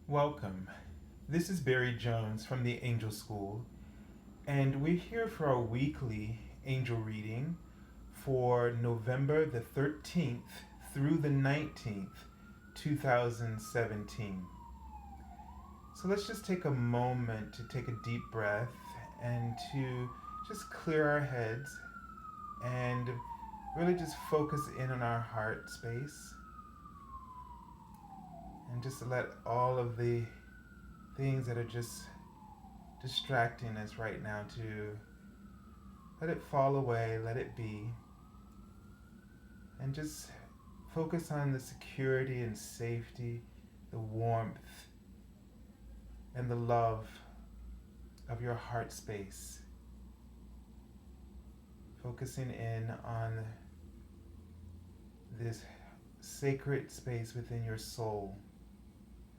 Welcome. This is Barry Jones from the Angel School, and we're here for our weekly angel reading for November the 13th through the 19th, 2017. So let's just take a moment to take a deep breath and to just clear our heads and really just focus in on our heart space and just let all of the things that are just distracting us right now to let it fall away, let it be, and just focus on the security and safety, the warmth, and the love of your heart space. Focusing in on this sacred space within your soul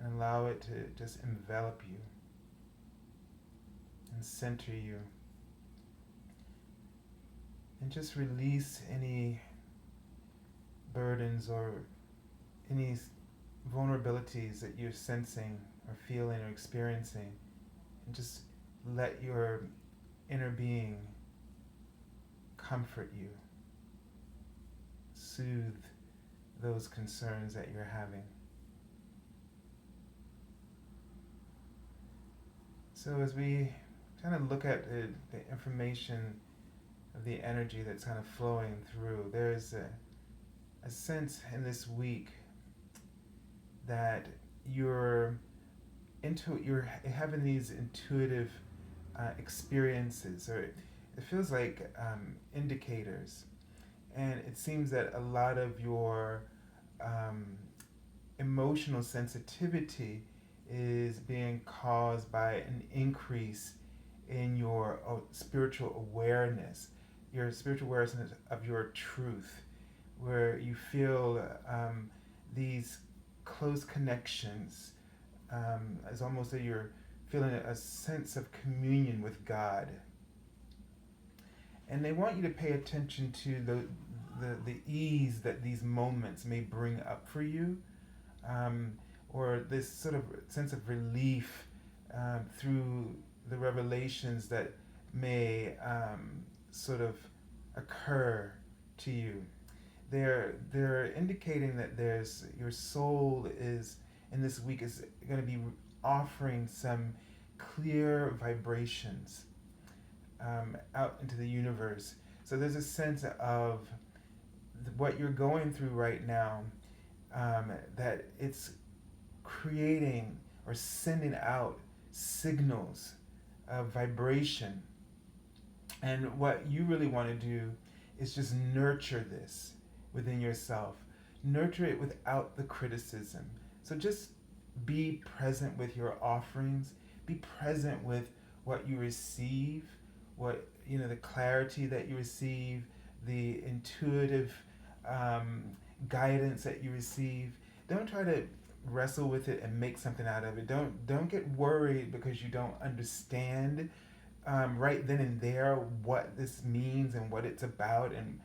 and allow it to just envelop you and center you. And just release any burdens or any vulnerabilities that you're sensing or feeling or experiencing. And just let your inner being comfort you, soothe those concerns that you're having. So as we kind of look at the information of the energy that's kind of flowing through, there's a sense in this week that you're having these intuitive experiences, or it feels like indicators, and it seems that a lot of your emotional sensitivity is being caused by an increase in your spiritual awareness, of your truth, where you feel these close connections. It's almost that you're feeling a sense of communion with God. And they want you to pay attention to the ease that these moments may bring up for you, or this sort of sense of relief through the revelations that may sort of occur to you. They're indicating that your soul is in this week is going to be offering some clear vibrations out into the universe. So there's a sense of what you're going through right now, that it's creating or sending out signals of vibration. And what you really want to do is just nurture this within yourself. Nurture it without the criticism. So just be present with your offerings. Be present with what you receive, the clarity that you receive, the intuitive guidance that you receive. Don't try to wrestle with it and make something out of it. Don't get worried because you don't understand right then and there what this means and what it's about, and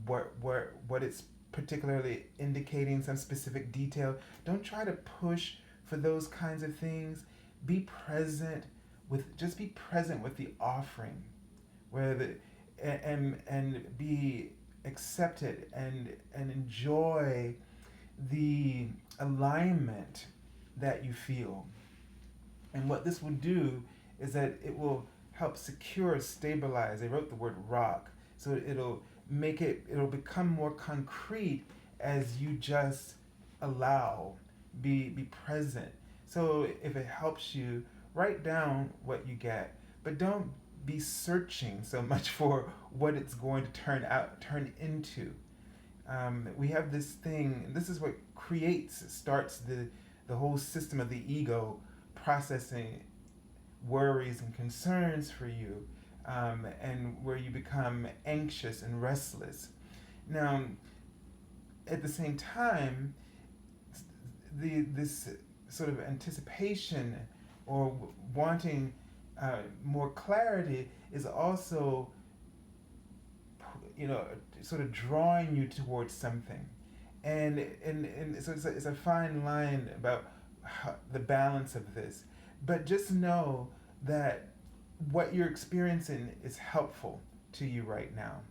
what it's particularly indicating, some specific detail. Don't try to push for those kinds of things. Be present with the offering, and be accepted and enjoy the alignment that you feel. And what this will do is that it will help stabilize. They wrote the word rock. So it'll become more concrete as you just be present. So if it helps you, write down what you get, but don't be searching so much for what it's going to turn into. We have this thing, and this is what starts the whole system of the ego processing worries and concerns for you, and where you become anxious and restless. Now, at the same time, this sort of anticipation or wanting more clarity is also, sort of drawing you towards something. And so it's a fine line about the balance of this. But just know that what you're experiencing is helpful to you right now.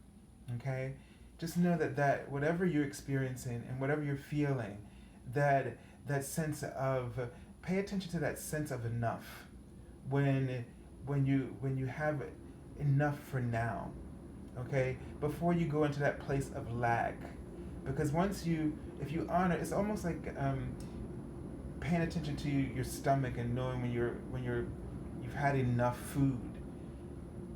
Okay? Just know that whatever you're experiencing and whatever you're feeling, that sense of, pay attention to that sense of enough when when you have enough for now. Okay? Before you go into that place of lack. Because once you, if you honor, it's almost like paying attention to your stomach and knowing you've had enough food,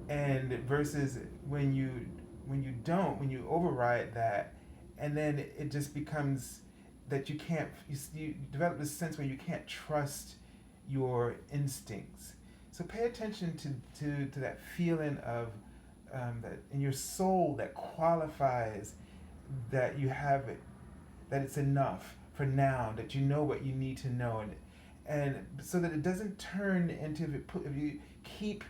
and versus when you override that, and then it just becomes that you can't, you develop this sense where you can't trust your instincts. So pay attention to that feeling of that in your soul that qualifies that you have it, that it's enough for now, that you know what you need to know, and so that it doesn't turn into, if you keep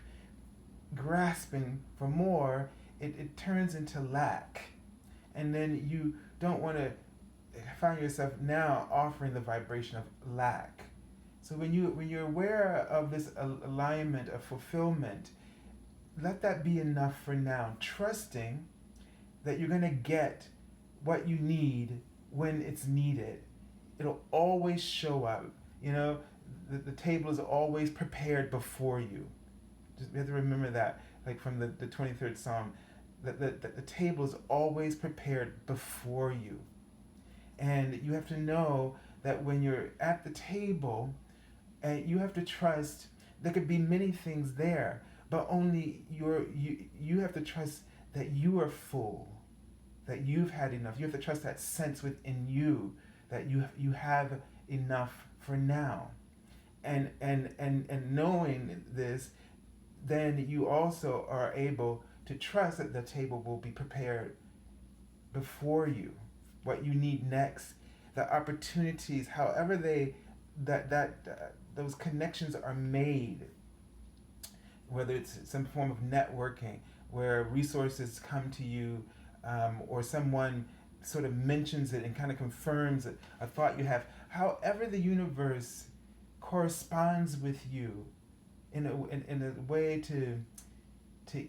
grasping for more, it turns into lack, and then you don't want to find yourself now offering the vibration of lack. So when you're aware of this alignment of fulfillment, let that be enough for now, trusting that you're going to get what you need when it's needed. It'll always show up. You know, the table is always prepared before you. Just, we have to remember that, like from the 23rd Psalm, that the table is always prepared before you. And you have to know that when you're at the table, and you have to trust, there could be many things there, but only you have to trust that you are full, that you've had enough. You have to trust that sense within you that you have enough for now. And knowing this, then you also are able to trust that the table will be prepared before you, what you need next, the opportunities, however those connections are made, whether it's some form of networking where resources come to you, or someone sort of mentions it and kind of confirms a thought you have. However, the universe corresponds with you in a way to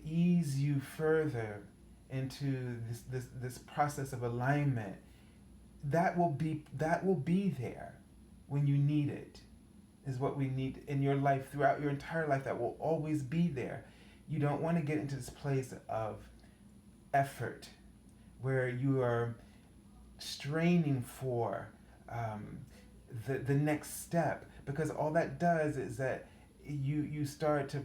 ease you further into this process of alignment. That will be there when you need it. Is what we need in your life throughout your entire life. That will always be there. You don't want to get into this place of effort where you are straining for the next step, because all that does is that you start to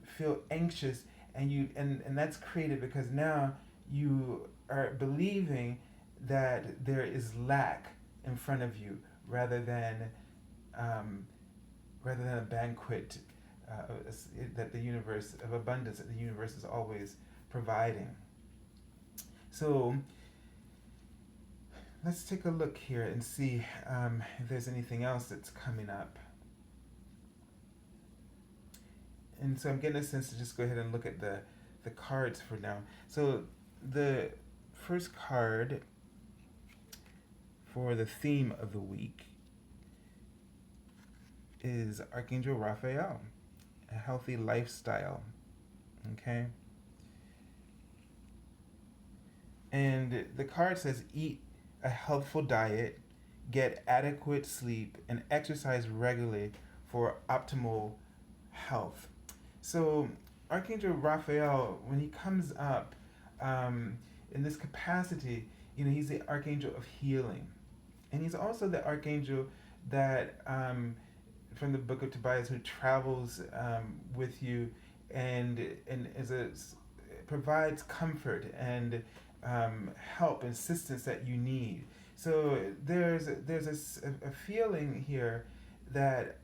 feel anxious, and that's created because now you are believing that there is lack in front of you rather than a banquet that the universe of abundance that the universe is always providing. So let's take a look here and see if there's anything else that's coming up. And so I'm getting a sense to just go ahead and look at the cards for now. So the first card for the theme of the week is Archangel Raphael, a healthy lifestyle. Okay? And the card says, eat a healthful diet, get adequate sleep, and exercise regularly for optimal health. So Archangel Raphael, when he comes up in this capacity, he's the Archangel of healing. And he's also the Archangel that, from the book of Tobias, who travels with you and provides comfort and help and assistance that you need. So there's a feeling here that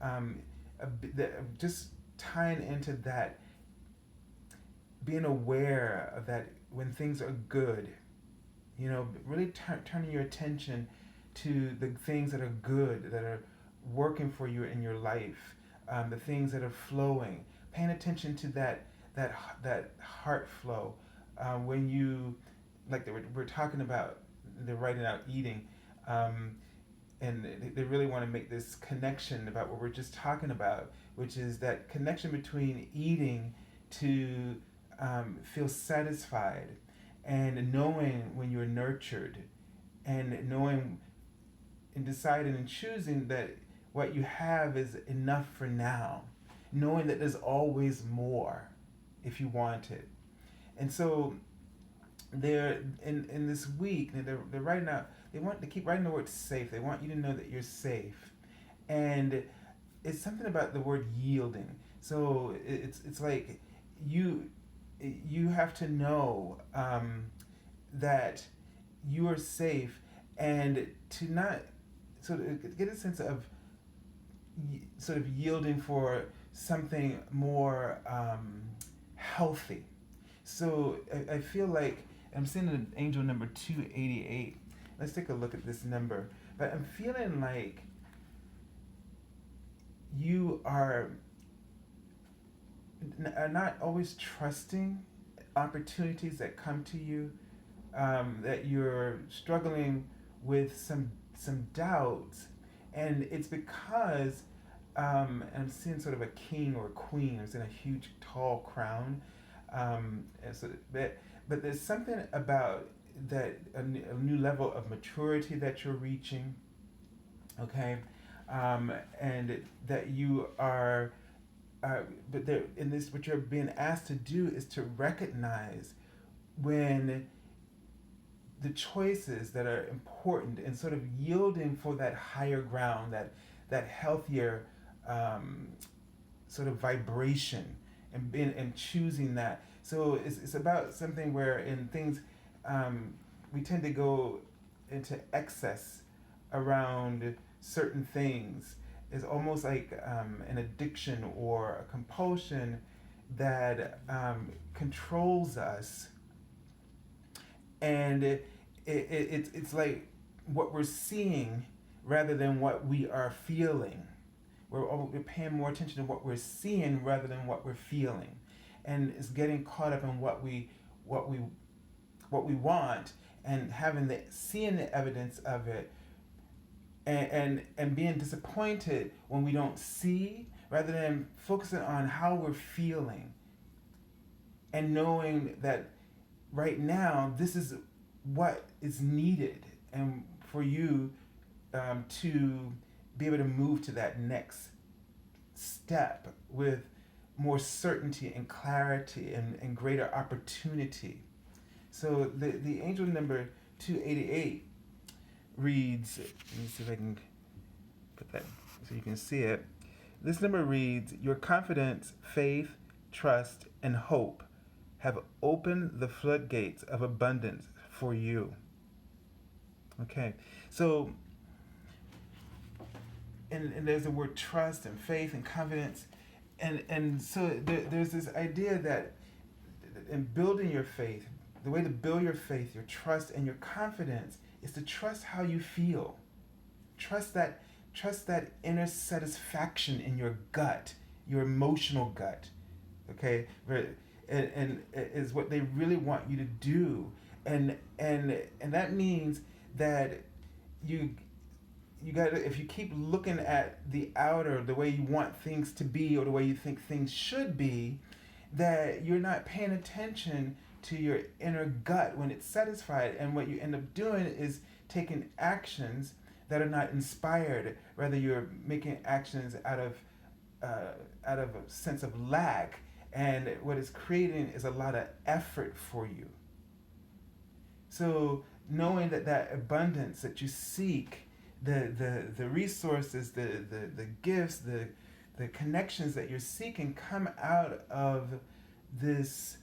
just tying into that, being aware of that when things are good, really turning your attention to the things that are good, that are working for you in your life, the things that are flowing, paying attention to that heart flow. When you, like we're talking about the writing out eating, and they really want to make this connection about what we're just talking about, which is that connection between eating to feel satisfied, and knowing when you're nurtured, and knowing and deciding and choosing that what you have is enough for now, knowing that there's always more if you want it. And so they're in this week, they're writing out, they keep writing the word safe. They want you to know that you're safe. And it's something about the word yielding. So it's like you have to know that you are safe, and to not sort of get a sense of sort of yielding for something more healthy. So I feel like I'm seeing an angel number 288. Let's take a look at this number. But I'm feeling like you are not always trusting opportunities that come to you, that you're struggling with some doubts, and it's because I'm seeing sort of a king or a queen who's in a huge tall crown, and so but there's something about that a new level of maturity that you're reaching, okay, and that you are. But there, in this, what you're being asked to do is to recognize when the choices that are important, and sort of yielding for that higher ground, that healthier sort of vibration, and choosing that. So it's about something where in things we tend to go into excess around certain things. Is almost like an addiction or a compulsion that controls us, and it's like what we're seeing rather than what we are feeling. We're paying more attention to what we're seeing rather than what we're feeling, and it's getting caught up in what we want, and seeing the evidence of it, and being disappointed when we don't see, rather than focusing on how we're feeling, and knowing that right now this is what is needed, and for you to be able to move to that next step with more certainty and clarity, and greater opportunity. So the angel number 288 reads, let me see if I can put that so you can see it. This number reads, your confidence, faith, trust, and hope have opened the floodgates of abundance for you. Okay, so, and there's the word trust and faith and confidence, and so there's this idea that in building your faith, the way to build your faith, your trust, and your confidence is to trust how you feel. Trust that inner satisfaction in your gut, your emotional gut. Okay? And is what they really want you to do. And that means that you got to, if you keep looking at the outer, the way you want things to be, or the way you think things should be, that you're not paying attention to your inner gut when it's satisfied, and what you end up doing is taking actions that are not inspired. Rather, you're making actions out of a sense of lack, and what it's creating is a lot of effort for you. So knowing that abundance that you seek, the resources, the gifts, the connections that you're seeking come out of this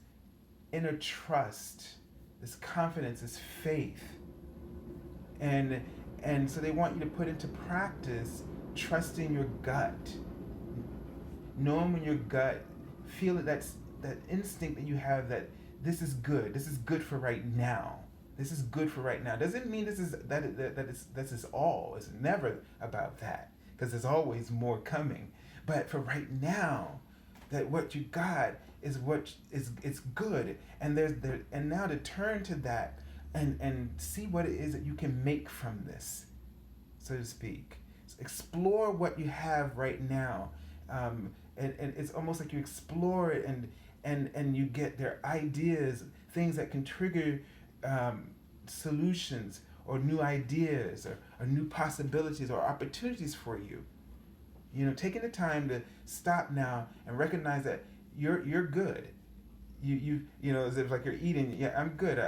inner trust, this confidence, this faith. And so they want you to put into practice trusting your gut. Knowing when your gut, feel that instinct that you have, that this is good for right now. This is good for right now. Doesn't mean this is all. It's never about that, because there's always more coming. But for right now, that what you got is what is, it's good, and and now to turn to that and see what it is that you can make from this. so to speak. So explore what you have right now. And it's almost like you explore it, and you get their ideas, things that can trigger solutions or new ideas or new possibilities or opportunities for you. Taking the time to stop now and recognize that you're good. As if like you're eating. Yeah, I'm good.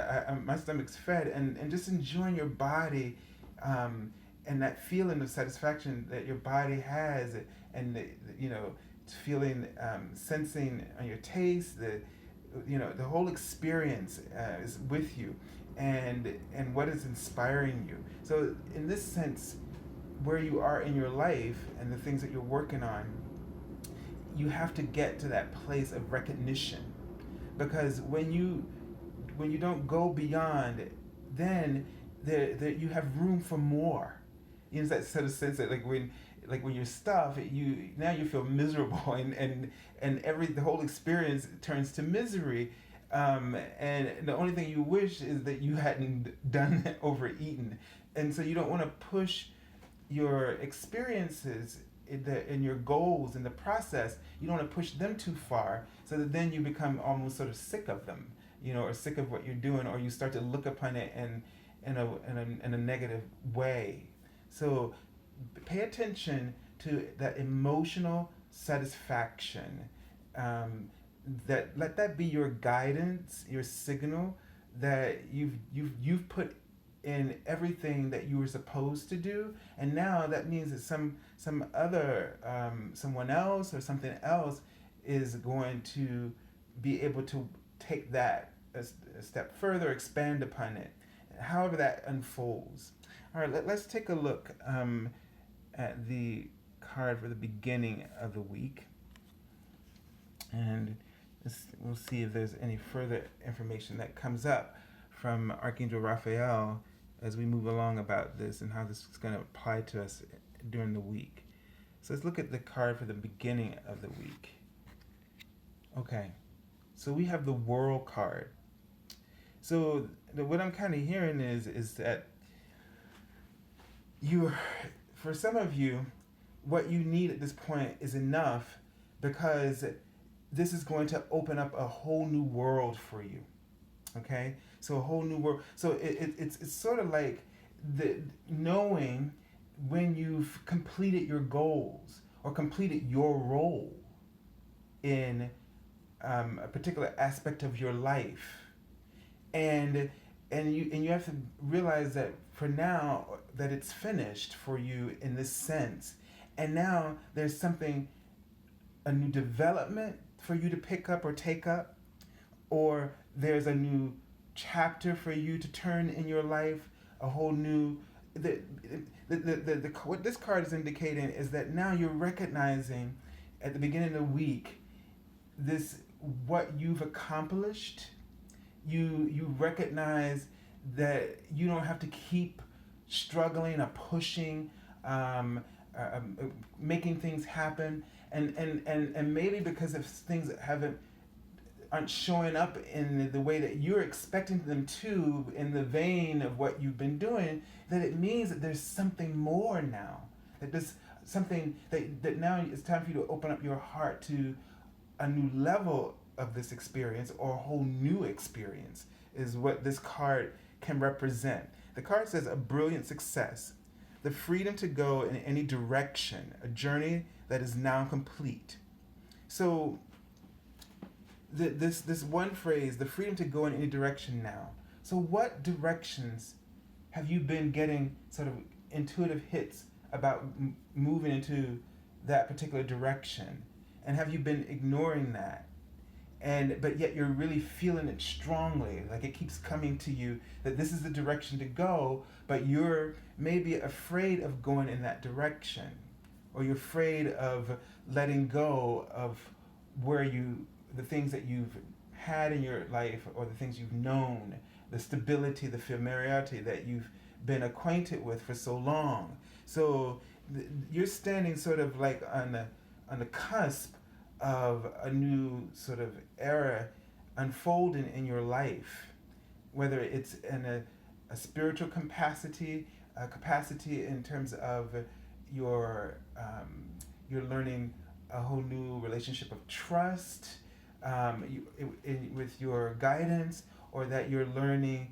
My stomach's fed, and just enjoying your body, and that feeling of satisfaction that your body has, and feeling, sensing on your taste, the whole experience is with you, and what is inspiring you. So in this sense, where you are in your life and the things that you're working on, you have to get to that place of recognition, because when you don't go beyond, then there you have room for more. That sort of sense that when you're stuffed, you feel miserable, and the whole experience turns to misery, and the only thing you wish is that you hadn't done overeaten, and so you don't want to push your experiences in your goals in the process. You don't want to push them too far, so that then you become almost sort of sick of them, or sick of what you're doing, or you start to look upon it in a negative way. So pay attention to that emotional satisfaction. That let that be your guidance, your signal that you've put in everything that you were supposed to do, and now that means that someone else or something else is going to be able to take that a step further, expand upon it, however that unfolds. All right, let's take a look at the card for the beginning of the week, and we'll see if there's any further information that comes up from Archangel Raphael as we move along about this and how this is going to apply to us during the week. So let's look at the card for the beginning of the week. Okay, so we have the World card. So what I'm kind of hearing is that for some of you, what you need at this point is enough, because this is going to open up a whole new world for you. Okay, so a whole new world. So it's sort of like the knowing when you've completed your goals or completed your role in a particular aspect of your life, and you have to realize that for now that it's finished for you in this sense, and now there's a new development for you to pick up or take up, or there's a new chapter for you to turn in your life, a whole new. What this card is indicating is that now you're recognizing at the beginning of the week what you've accomplished. You recognize that you don't have to keep struggling or pushing, making things happen, and maybe because of things that aren't showing up in the way that you're expecting them to, in the vein of what you've been doing, that it means that there's something more now. That there's something that now it's time for you to open up your heart to a new level of this experience, or a whole new experience, is what this card can represent. The card says a brilliant success, the freedom to go in any direction, a journey that is now complete. So this one phrase, the freedom to go in any direction now. So what directions have you been getting sort of intuitive hits about moving into that particular direction? And have you been ignoring that? But yet you're really feeling it strongly, like it keeps coming to you that this is the direction to go, but you're maybe afraid of going in that direction, or you're afraid of letting go of the things that you've had in your life, or the things you've known, the stability, the familiarity that you've been acquainted with for so long. So you're standing sort of like on the cusp of a new sort of era unfolding in your life, whether it's in a spiritual capacity, capacity in terms of your you're learning a whole new relationship of trust with your guidance, or that you're learning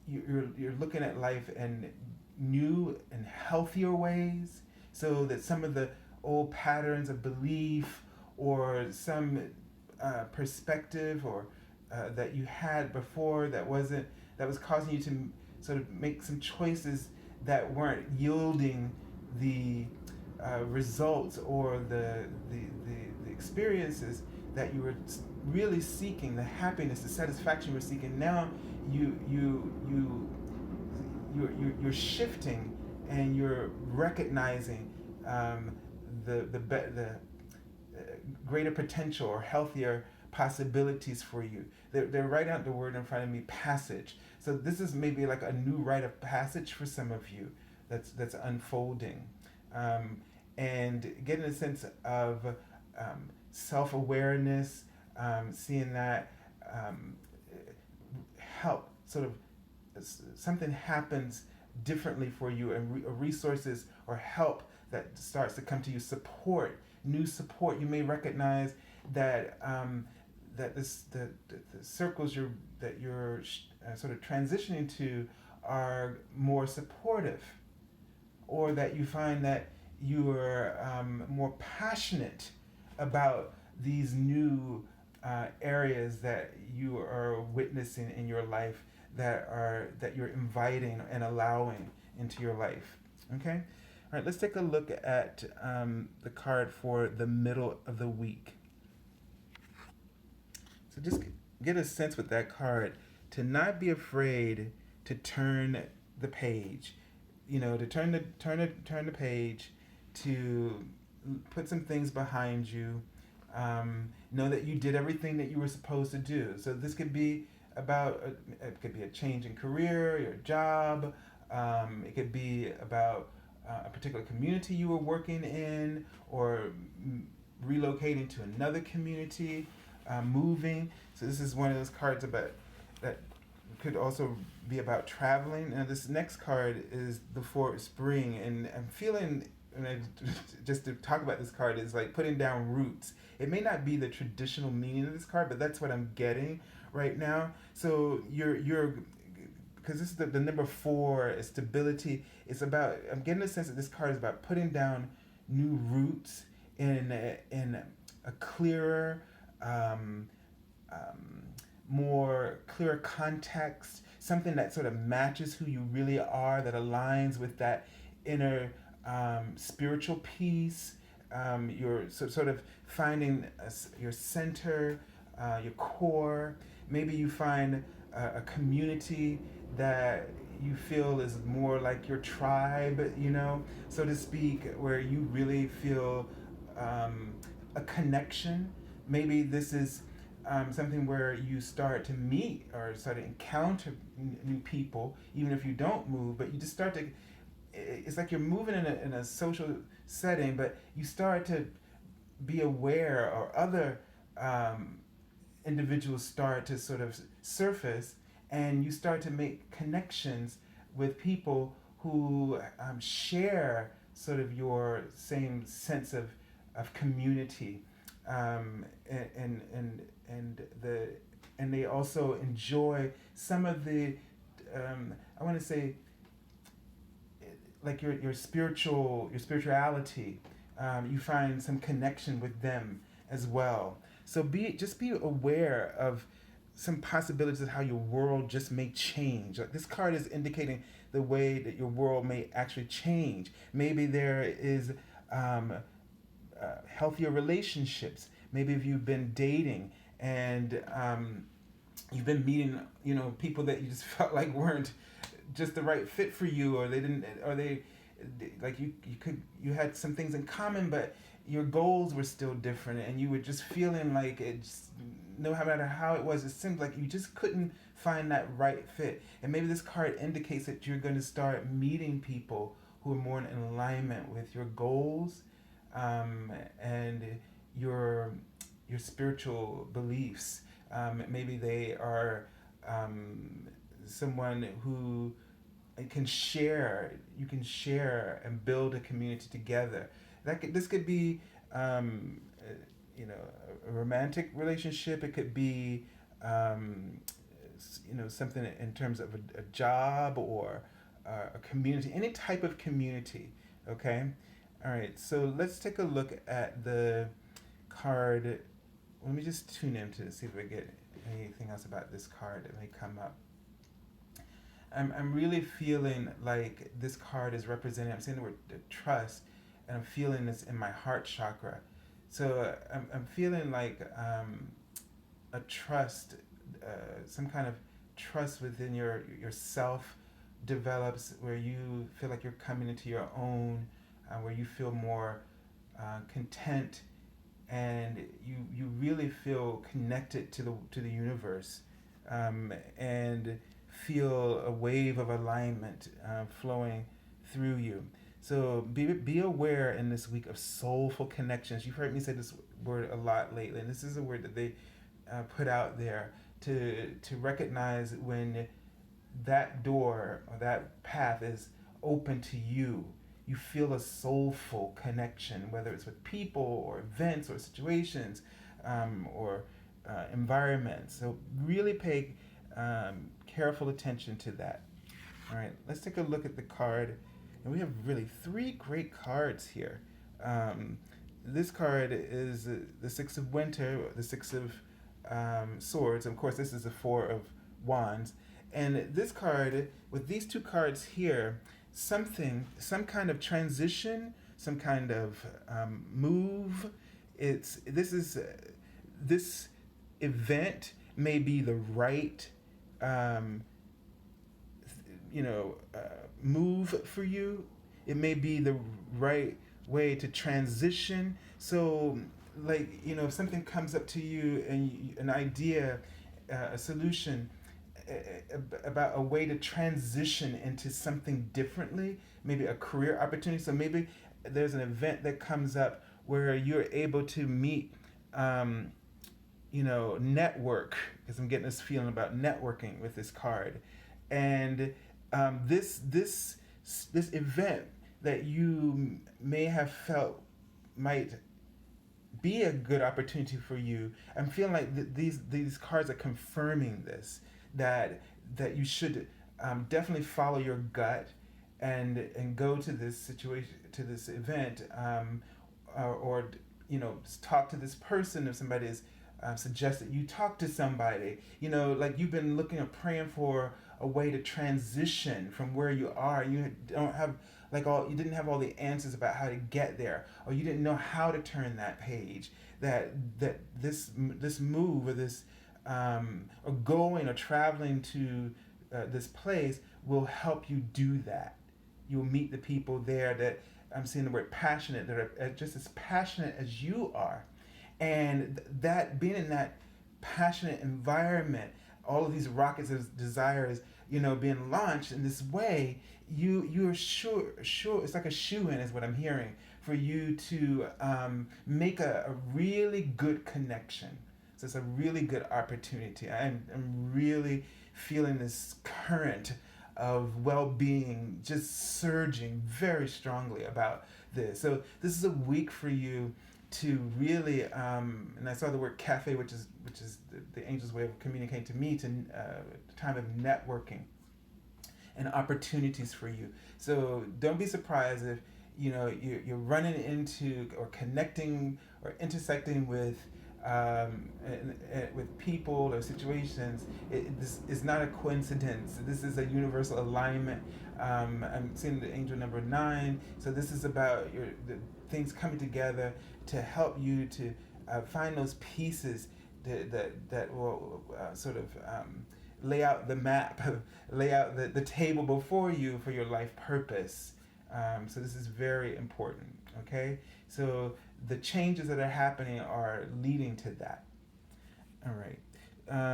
you're looking at life in new and healthier ways, so that some of the old patterns of belief or some perspective or that you had before that was causing you to sort of make some choices that weren't yielding the results or the experiences that you were really seeking, the happiness, the satisfaction you were seeking. Now you're shifting, and you're recognizing the greater potential or healthier possibilities for you. They're writing out the word in front of me, passage. So this is maybe like a new rite of passage for some of you that's unfolding, and getting a sense of self-awareness, seeing that help sort of something happens differently for you, and resources or help that starts to come to you, new support. You may recognize that that the circles that you're sort of transitioning to are more supportive, or that you find that you are more passionate about these new areas that you are witnessing in your life, that you're inviting and allowing into your life. Okay? All right, let's take a look at the card for the middle of the week. So just get a sense with that card to not be afraid to turn the page. To turn the page, to put some things behind you. Know that you did everything that you were supposed to do. So this could be about it could be a change in career, your job. It could be about a particular community you were working in, or relocating to another community, moving. So this is one of those cards about that could also be about traveling. And this next card is the Four Spring, and I'm feeling, just to talk about this card, is like putting down roots. It may not be the traditional meaning of this card, but that's what I'm getting right now. So you're because this is the number 4, stability. It's about, I'm getting a sense that this card is about putting down new roots in a clearer, more clearer context, something that sort of matches who you really are, that aligns with that inner spiritual peace. You're sort of finding your center, your core. Maybe you find a community that you feel is more like your tribe, so to speak, where you really feel a connection. Maybe this is something where you start to meet or start to encounter new people, even if you don't move, but you just start to, it's like you're moving in a social setting, but you start to be aware, or other individuals start to sort of surface, and you start to make connections with people who share sort of your same sense of community, and they also enjoy some of the I want to say, like your spirituality. You find some connection with them as well. So be aware of some possibilities of how your world just may change. Like, this card is indicating the way that your world may actually change. Maybe there is healthier relationships. Maybe if you've been dating and you've been meeting, people that you just felt like weren't just the right fit for you, or they like you had some things in common, but your goals were still different, and you were just feeling like no matter how it was, it seemed like you just couldn't find that right fit. And maybe this card indicates that you're going to start meeting people who are more in alignment with your goals, and your spiritual beliefs. Maybe they are someone who you can share and build a community together. This could be, you know, a romantic relationship. It could be, you know, something in terms of a job or a community, any type of community. Okay. All right. So let's take a look at the card. Let me just tune in to see if I get anything else about this card that may come up. I'm really feeling like this card is representing, I'm saying the word trust, and I'm feeling this in my heart chakra. So I'm feeling like a trust, some kind of trust within yourself develops, where you feel like you're coming into your own, where you feel more content, and you really feel connected to the universe, and feel a wave of alignment flowing through you. So be aware in this week of soulful connections. You've heard me say this word a lot lately, and this is a word that they put out there to recognize when that door or that path is open to you. You feel a soulful connection, whether it's with people or events or situations, or environments. So really pay careful attention to that. All right, let's take a look at the card. And we have really three great cards here. This card is the Six of Winter, the Six of Swords. Of course, this is the Four of Wands. And this card, with these two cards here, some kind of transition, some kind of move. This event may be the right move for you. It may be the right way to transition. So, like, if something comes up to you and an idea, a solution about a way to transition into something differently, maybe a career opportunity. So maybe there's an event that comes up where you're able to meet, network, because I'm getting this feeling about networking with this card. And this event that you may have felt might be a good opportunity for you. I'm feeling like these cards are confirming this, that you should definitely follow your gut and go to this situation, to this event, or talk to this person if somebody is suggest that you talk to somebody. Like you've been looking or praying for a way to transition from where you are. You don't have you didn't have all the answers about how to get there, or you didn't know how to turn that page. That this move, or this or going or traveling to this place will help you do that. You'll meet the people there that, I'm seeing the word passionate, that are just as passionate as you are. And that being in that passionate environment, all of these rockets of desires, being launched in this way, you're sure it's like a shoe-in is what I'm hearing, for you to make a really good connection. So it's a really good opportunity. I'm really feeling this current of well-being just surging very strongly about this. So this is a week for you to really, and I saw the word cafe, which is the angel's way of communicating to me, to time of networking and opportunities for you. So don't be surprised if you're running into or connecting or intersecting with people or situations. This is not a coincidence. This is a universal alignment. I'm seeing the angel number 9. So this is about the things coming together to help you to find those pieces that will sort of lay out the map, lay out the table before you for your life purpose. So this is very important, okay? So the changes that are happening are leading to that. All right.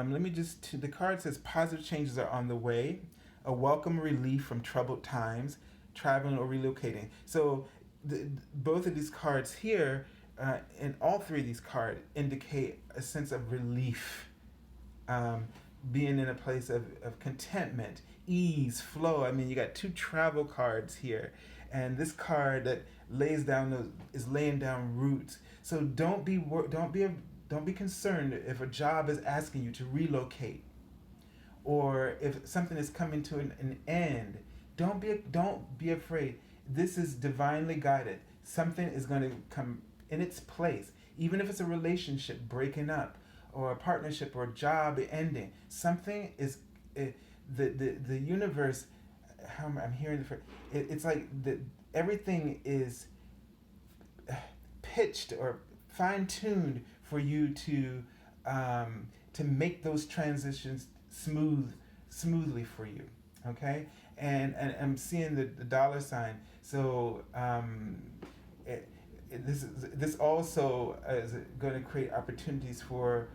Let me the card says positive changes are on the way, a welcome relief from troubled times, traveling or relocating. So both of these cards here, and all three of these cards indicate a sense of relief, being in a place of contentment, ease, flow. I mean, you got two travel cards here, and this card that is laying down roots. So don't be concerned if a job is asking you to relocate, or if something is coming to an end. Don't be afraid. This is divinely guided. Something is going to come in its place, even if it's a relationship breaking up, or a partnership, or a job ending. Something is the universe. How I'm hearing it's like everything is pitched or fine tuned for you to make those transitions smoothly for you. Okay, and I'm seeing the dollar sign. So this also is going to create opportunities for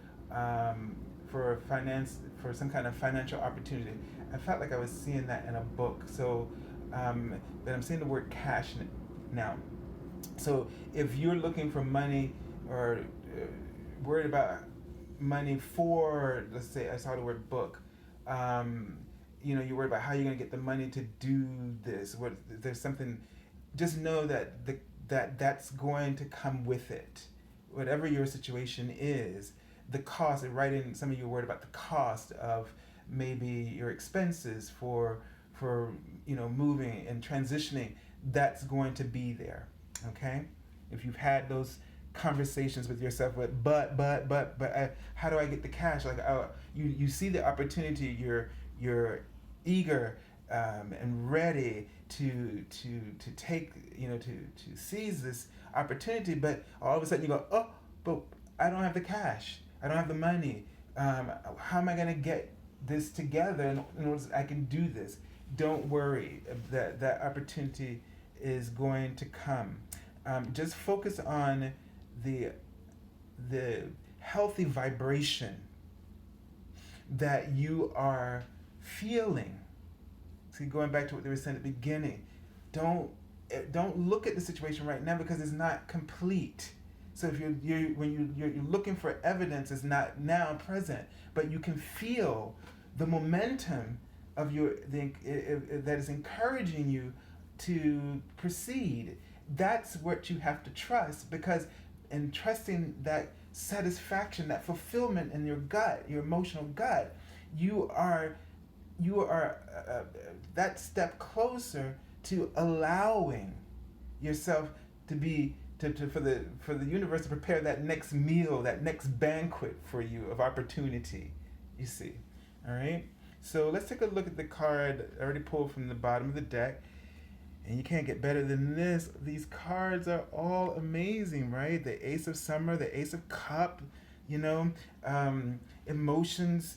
finance, for some kind of financial opportunity. I felt like I was seeing that in a book. So but I'm seeing the word cash now. So if you're looking for money, or worried about money for, let's say, I saw the word book. You're worried about how you're going to get the money to do this. There's something. Just know that's going to come with it. Whatever your situation is, the cost. Right in some of you are worried about the cost of maybe your expenses for moving and transitioning. That's going to be there. Okay, if you've had those conversations with yourself, but how do I get the cash? Like you see the opportunity, you're eager and ready to take to seize this opportunity, but all of a sudden you go, oh, but I don't have the cash, I don't have the money. How am I going to get this together in order I can do this? Don't worry, that opportunity is going to come. Just focus on the healthy vibration that you are feeling. See, going back to what they were saying at the beginning, don't look at the situation right now because it's not complete. So if when you're looking for evidence, it's not now present, but you can feel the momentum of that is encouraging you to proceed. That's what you have to trust, because in trusting that satisfaction, that fulfillment in your gut, your emotional gut, you are that step closer to allowing yourself for the universe to prepare that next meal, that next banquet for you of opportunity. You see, all right. So let's take a look at the card I already pulled from the bottom of the deck. And you can't get better than this. These cards are all amazing, right? The Ace of Summer, the Ace of Cup, emotions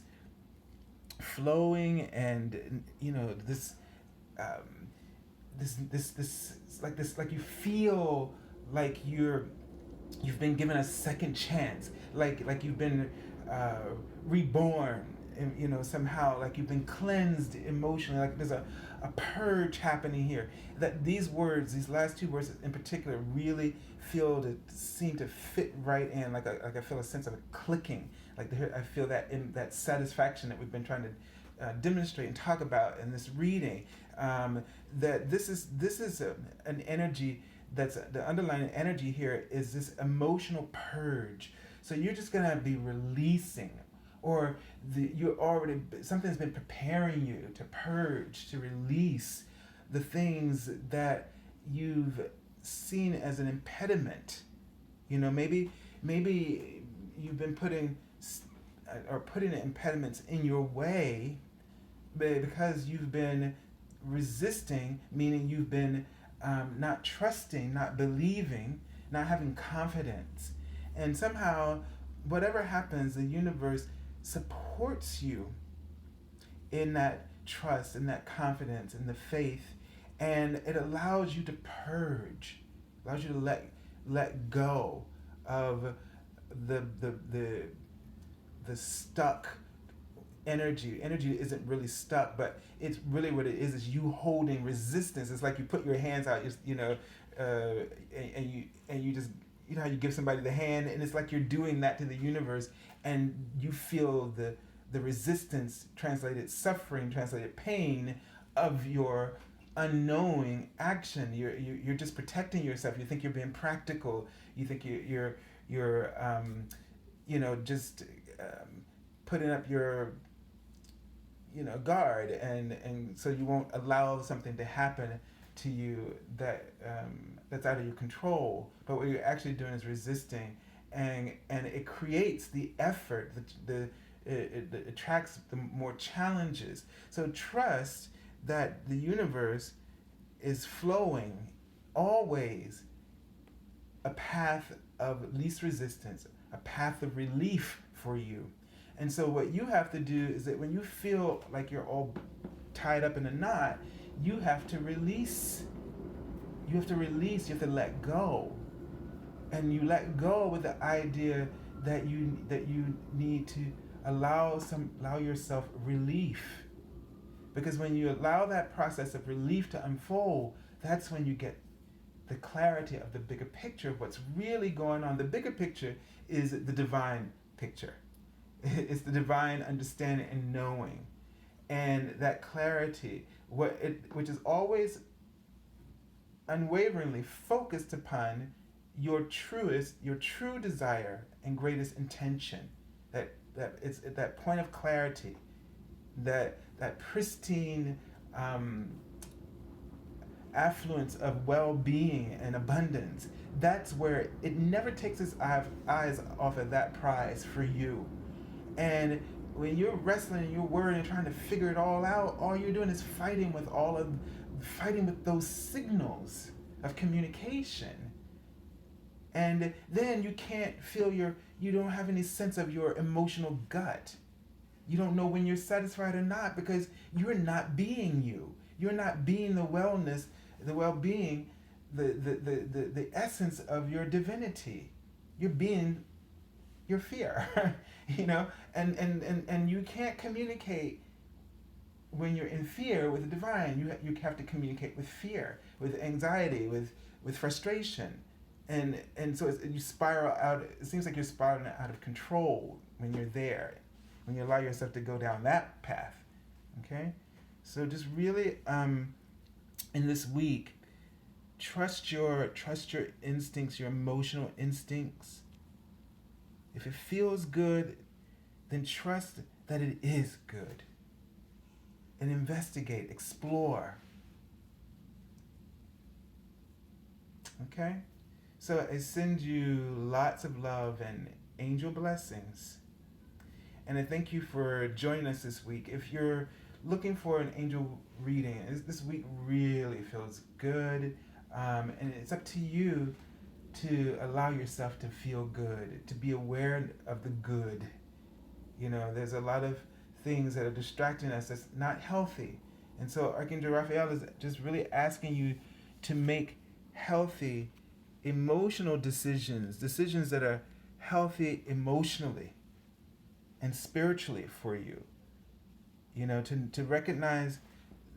flowing, and this like you feel like you've been given a second chance, like you've been reborn, somehow, like you've been cleansed emotionally, like there's a purge happening here. That these last two words in particular, really seem to fit right in. Like I feel a sense of clicking. Like I feel that satisfaction that we've been trying to demonstrate and talk about in this reading. That this is an energy that's the underlying energy here is this emotional purge. So you're just gonna be releasing, or something's been preparing you to purge, to release the things that you've seen as an impediment. Maybe you've been putting impediments in your way because you've been resisting, meaning you've been not trusting, not believing, not having confidence. And somehow, whatever happens, the universe supports you in that trust, in that confidence, in the faith, and it allows you to purge, allows you to let go of the stuck energy. Energy isn't really stuck, but it's really what it is you holding resistance. It's like you put your hands out, and you just, how you give somebody the hand, and it's like you're doing that to the universe, and you feel the resistance, translated suffering, translated pain of your unknowing action. You're just protecting yourself. You think you're being practical. You think you're just putting up your guard, and so you won't allow something to happen to you that's out of your control. But what you're actually doing is resisting, and it creates the effort. It attracts the more challenges. So trust that the universe is flowing always a path of least resistance, a path of relief for you. And so what you have to do is that when you feel like you're all tied up in a knot, you have to release. You have to release, you have to let go. And you let go with the idea that you need to allow yourself relief. Because when you allow that process of relief to unfold, that's when you get the clarity of the bigger picture of what's really going on. The bigger picture is the divine picture. It's the divine understanding and knowing. And that clarity, which is always unwaveringly focused upon your true desire and greatest intention. That it's at that point of clarity, that pristine affluence of well-being and abundance. That's where it never takes its eyes off of that prize for you. And when you're wrestling and you're worried and trying to figure it all out, all you're doing is fighting with those signals of communication. And then you can't feel you don't have any sense of your emotional gut. You don't know when you're satisfied or not, because you're not being you. You're not being the wellness, the well-being, the essence of your divinity. You're being your fear, and you can't communicate when you're in fear with the divine. You have to communicate with fear, with anxiety, with frustration. And so you spiral out. It seems like you're spiraling out of control when you're there, when you allow yourself to go down that path. Okay, so just really in this week, trust your instincts, your emotional instincts. If it feels good, then trust that it is good. And investigate, explore. Okay? So I send you lots of love and angel blessings. And I thank you for joining us this week. If you're looking for an angel reading, this week really feels good. And it's up to you to allow yourself to feel good, to be aware of the good. There's a lot of things that are distracting us that's not healthy. And so Archangel Raphael is just really asking you to make healthy emotional decisions that are healthy emotionally and spiritually for you. To recognize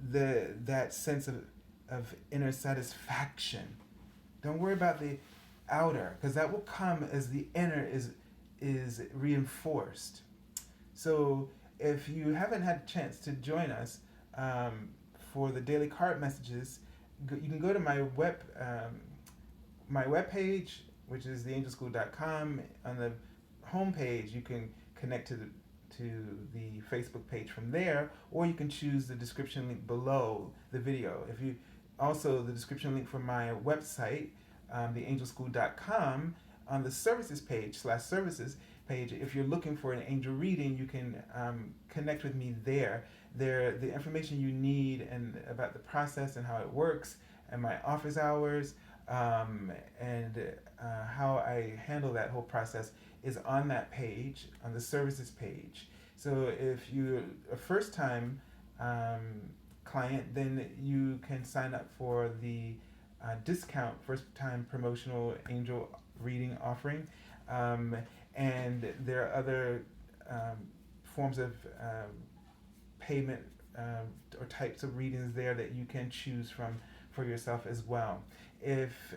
that sense of inner satisfaction. Don't worry about the outer, because that will come as the inner is reinforced. So if you haven't had a chance to join us for the daily card messages, you can go to my webpage, which is theangelschool.com. On the homepage, you can connect to the Facebook page from there, or you can choose the description link below the video. The description link for my website, theangelschool.com, on the services page /services page, if you're looking for an angel reading, you can connect with me there. The information you need and about the process and how it works, and my office hours, and how I handle that whole process is on that page, on the services page. So if you're a first-time client, then you can sign up for the discount first-time promotional angel reading offering. And there are other forms of payment or types of readings there that you can choose from for yourself as well. If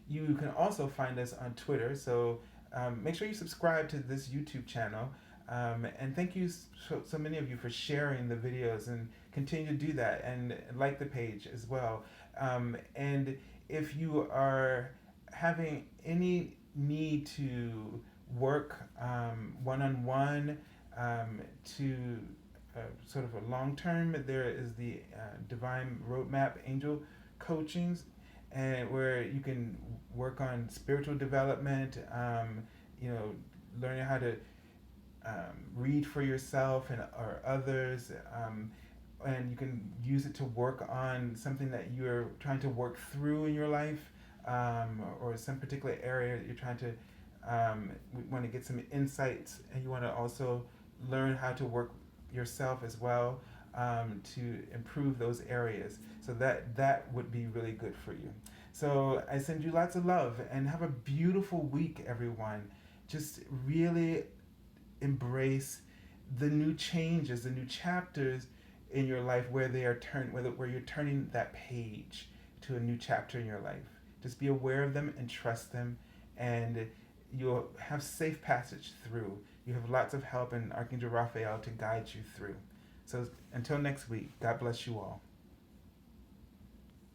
you can also find us on Twitter, so make sure you subscribe to this YouTube channel. And thank you, so many of you, for sharing the videos, and continue to do that, and like the page as well. And if you are having any need to work one-on-one, to sort of a long term, there is the Divine Roadmap Angel coachings, and where you can work on spiritual development, learning how to read for yourself and or others, and you can use it to work on something that you're trying to work through in your life, or some particular area that you're trying to want to get some insights, and you want to also learn how to work yourself as well, to improve those areas. So that would be really good for you. So I send you lots of love, and have a beautiful week, everyone. Just really embrace the new changes, the new chapters in your life, where they are where you're turning that page to a new chapter in your life. Just be aware of them and trust them, and you'll have safe passage through. You have lots of help in Archangel Raphael to guide you through. So until next week, God bless you all.